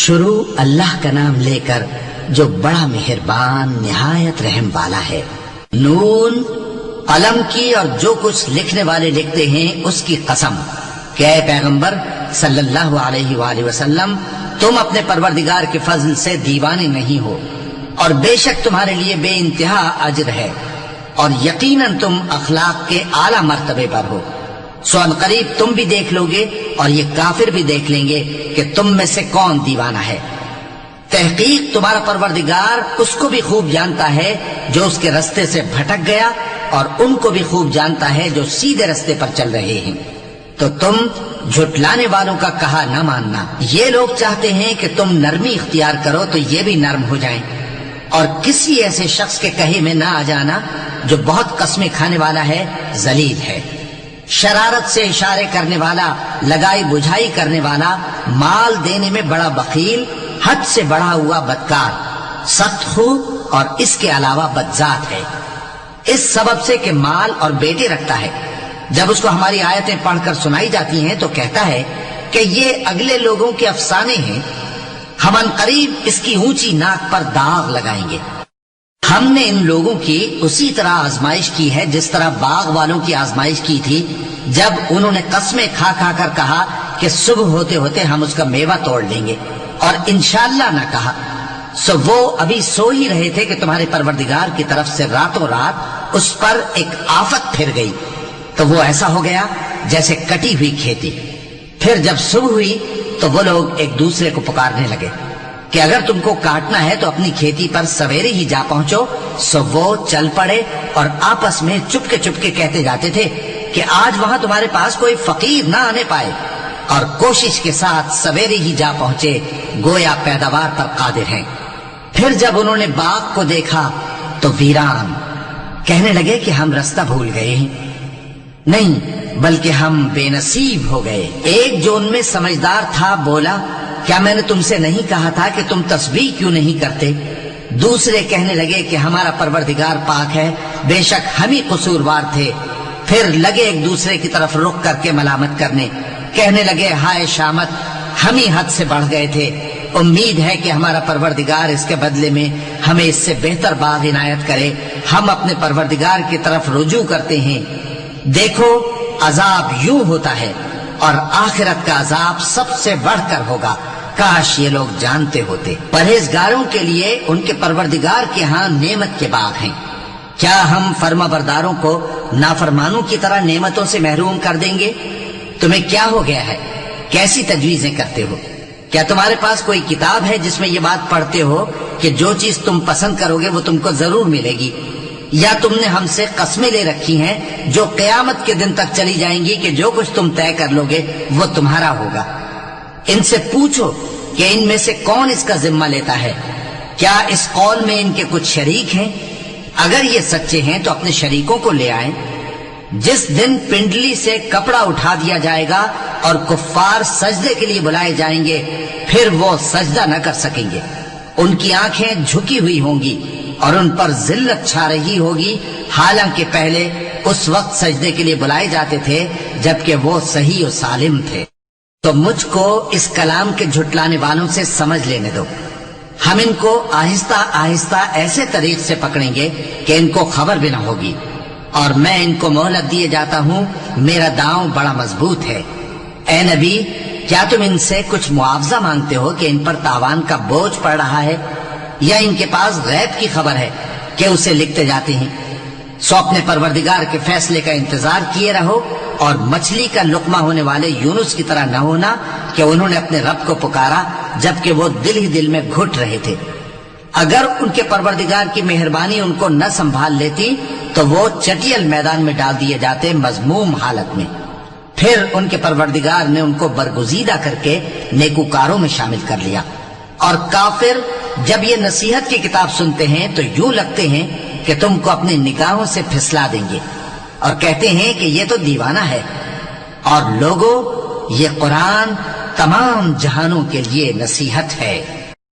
شروع اللہ کا نام لے کر جو بڑا مہربان نہایت رحم والا ہے۔ نون، قلم کی اور جو کچھ لکھنے والے لکھتے ہیں اس کی قسم کہ اے پیغمبر صلی اللہ علیہ وآلہ وسلم، تم اپنے پروردگار کے فضل سے دیوانے نہیں ہو، اور بے شک تمہارے لیے بے انتہا اجر ہے، اور یقیناً تم اخلاق کے اعلیٰ مرتبے پر ہو۔ سو ان قریب تم بھی دیکھ لو گے اور یہ کافر بھی دیکھ لیں گے کہ تم میں سے کون دیوانہ ہے۔ تحقیق تمہارا پروردگار اس کو بھی خوب جانتا ہے جو اس کے رستے سے بھٹک گیا، اور ان کو بھی خوب جانتا ہے جو سیدھے رستے پر چل رہے ہیں۔ تو تم جھٹلانے والوں کا کہا نہ ماننا۔ یہ لوگ چاہتے ہیں کہ تم نرمی اختیار کرو تو یہ بھی نرم ہو جائیں، اور کسی ایسے شخص کے کہے میں نہ آ جانا جو بہت قسمیں کھانے والا ہے، ذلیل ہے، شرارت سے اشارے کرنے والا، لگائی بجھائی کرنے والا، مال دینے میں بڑا بخیل، حد سے بڑھا ہوا بدکار، سخت خو، اور اس کے علاوہ بدذات ہے، اس سبب سے کہ مال اور بیٹے رکھتا ہے۔ جب اس کو ہماری آیتیں پڑھ کر سنائی جاتی ہیں تو کہتا ہے کہ یہ اگلے لوگوں کے افسانے ہیں، ہم ان قریب اس کی اونچی ناک پر داغ لگائیں گے۔ ہم نے ان لوگوں کی اسی طرح آزمائش کی ہے جس طرح باغ والوں کی آزمائش کی تھی، جب انہوں نے قسمیں کھا کھا کر کہا کہ صبح ہوتے ہوتے ہم اس کا میوہ توڑ لیں گے، اور انشاءاللہ نہ کہا۔ سو وہ ابھی سو ہی رہے تھے کہ تمہارے پروردگار کی طرف سے راتوں رات اس پر ایک آفت پھر گئی، تو وہ ایسا ہو گیا جیسے کٹی ہوئی کھیتی۔ پھر جب صبح ہوئی تو وہ لوگ ایک دوسرے کو پکارنے لگے کہ اگر تم کو کاٹنا ہے تو اپنی کھیتی پر سویرے ہی جا پہنچو۔ سو وہ چل پڑے اور آپس میں چپکے چپکے کہتے جاتے تھے کہ آج وہاں تمہارے پاس کوئی فقیر نہ آنے پائے، اور کوشش کے ساتھ سویرے ہی جا پہنچے، گویا پیداوار پر قادر ہیں۔ پھر جب انہوں نے باغ کو دیکھا تو ویران، کہنے لگے کہ ہم رستہ بھول گئے ہیں، نہیں بلکہ ہم بے نصیب ہو گئے۔ ایک جو ان میں سمجھدار تھا بولا، کیا میں نے تم سے نہیں کہا تھا کہ تم تسبیح کیوں نہیں کرتے؟ دوسرے کہنے لگے کہ ہمارا پروردگار پاک ہے، بے شک ہم ہی قصوروار تھے۔ پھر لگے ایک دوسرے کی طرف رخ کر کے ملامت کرنے، کہنے لگے ہائے شامت، ہم ہی حد سے بڑھ گئے تھے، امید ہے کہ ہمارا پروردگار اس کے بدلے میں ہمیں اس سے بہتر باغ عنایت کرے۔ ہم اپنے پروردگار کی طرف رجوع کرتے ہیں۔ دیکھو عذاب یوں ہوتا ہے، اور آخرت کا عذاب سب سے بڑھ کر ہوگا، کاش یہ لوگ جانتے ہوتے۔ پرہیزگاروں کے لیے ان کے پروردگار کے ہاں نعمت کے باغ ہیں۔ کیا ہم فرما برداروں کو نافرمانوں کی طرح نعمتوں سے محروم کر دیں گے؟ تمہیں کیا ہو گیا ہے؟ کیسی تجویزیں کرتے ہو؟ کیا تمہارے پاس کوئی کتاب ہے جس میں یہ بات پڑھتے ہو کہ جو چیز تم پسند کرو گے وہ تم کو ضرور ملے گی؟ یا تم نے ہم سے قسمیں لے رکھی ہیں جو قیامت کے دن تک چلی جائیں گی کہ جو کچھ تم طے کر لو گے وہ تمہارا ہوگا؟ ان سے پوچھو کہ ان میں سے کون اس کا ذمہ لیتا ہے؟ کیا اس قول میں ان کے کچھ شریک ہیں؟ اگر یہ سچے ہیں تو اپنے شریکوں کو لے آئیں۔ جس دن پنڈلی سے کپڑا اٹھا دیا جائے گا اور کفار سجدے کے لیے بلائے جائیں گے، پھر وہ سجدہ نہ کر سکیں گے، ان کی آنکھیں جھکی ہوئی ہوں گی اور ان پر ذلت چھا رہی ہوگی، حالانکہ پہلے اس وقت سجدے کے لیے بلائے جاتے تھے جبکہ وہ صحیح و سالم تھے۔ تو مجھ کو اس کلام کے جھٹلانے والوں سے سمجھ لینے دو، ہم ان کو آہستہ آہستہ ایسے طریق سے پکڑیں گے کہ ان کو خبر بھی نہ ہوگی، اور میں ان کو مہلت دیے جاتا ہوں، میرا داؤں بڑا مضبوط ہے۔ اے نبی، کیا تم ان سے کچھ معاوضہ مانگتے ہو کہ ان پر تاوان کا بوجھ پڑ رہا ہے، یا ان کے پاس غیب کی خبر ہے کہ اسے لکھتے جاتے ہیں؟ سو اپنے پروردگار کے فیصلے کا انتظار کیے رہو، اور مچھلی کا لقمہ ہونے والے یونس کی طرح نہ ہونا کہ انہوں نے اپنے رب کو پکارا جبکہ وہ دل ہی دل میں گھٹ رہے تھے۔ اگر ان کے پروردگار کی مہربانی ان کو نہ سنبھال لیتی تو وہ چٹیل میدان میں ڈال دیے جاتے مذموم حالت میں۔ پھر ان کے پروردگار نے ان کو برگزیدہ کر کے نیکوکاروں میں شامل کر لیا۔ اور کافر جب یہ نصیحت کی کتاب سنتے ہیں تو یوں لگتے ہیں کہ تم کو اپنی نگاہوں سے پھسلا دیں گے، اور کہتے ہیں کہ یہ تو دیوانہ ہے۔ اور لوگوں، یہ قرآن تمام جہانوں کے لیے نصیحت ہے۔